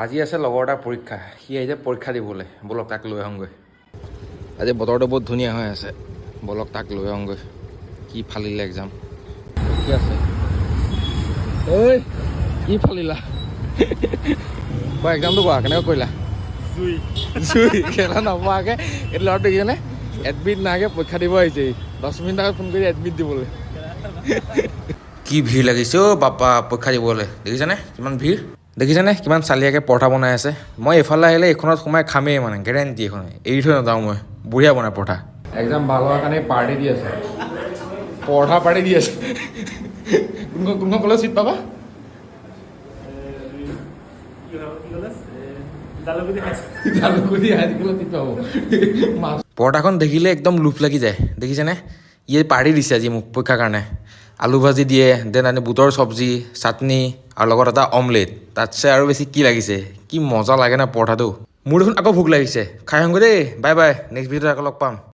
আজি আছে লগৰ এটা পৰীক্ষা, সি আহিছে পৰীক্ষা দিবলৈ, বলক তাক লৈ আহোঁগৈ। আজি বতৰটো বহুত ধুনীয়া হৈ আছে, বলক তাক লৈ আহোঁগৈ। কি ফালিলে এক্সাম, কি আছে ঐ কি ফালিলা কোৱা এক্সামটো কোৱা কেনেকৈ কৰিলা? জুই খেলা নপৰাকৈ এইটো ল'ৰাটো দেখিছেনে? এডমিট নাগে পৰীক্ষা দিব আহিছে, 10 মিনিট আগত ফোন কৰি এডমিট দিবলৈ। কি ভিৰ লাগিছে অ' বাপা পৰীক্ষা দিবলৈ, দেখিছেনে কিমান ভিৰ? দেখিছেনে কিমান চালিয়াকৈ পৰঠা বনাই আছে? মই এইফালে আহিলে এইখনত সোমাই খামেই মানে, গেৰেণ্টি এখন এৰি থৈ নাযাওঁ মই। বঢ়িয়া বনাই পৰঠা। এক্সাম ভাল হোৱাৰ কাৰণে পাৰ্টি দি আছে, পৰঠা পাৰ্টি দি আছে। কোনখন কলেজ চিট পাবা? জালুকুটি হাইস্কুলত চিট পাব। পৰঠাখন দেখিলে একদম লোভ লাগি যায়, দেখিছেনে? ইয়ে পাৰ্টি দিছে আজি মোক পৰীক্ষাৰ কাৰণে। আলু ভাজি দিয়ে, দেন আনি বুটৰ চব্জি, চাটনি আৰু লগত এটা অমলেট। তাতছে আৰু বেছি কি লাগিছে? কি মজা লাগে না পৰঠাটো। মোৰ দেখোন আকৌ ভোক লাগিছে, খাই আহোঁগৈ দেই। বাই বাই, নেক্সট ভিডিঅ'ত আকৌ লগ পাম।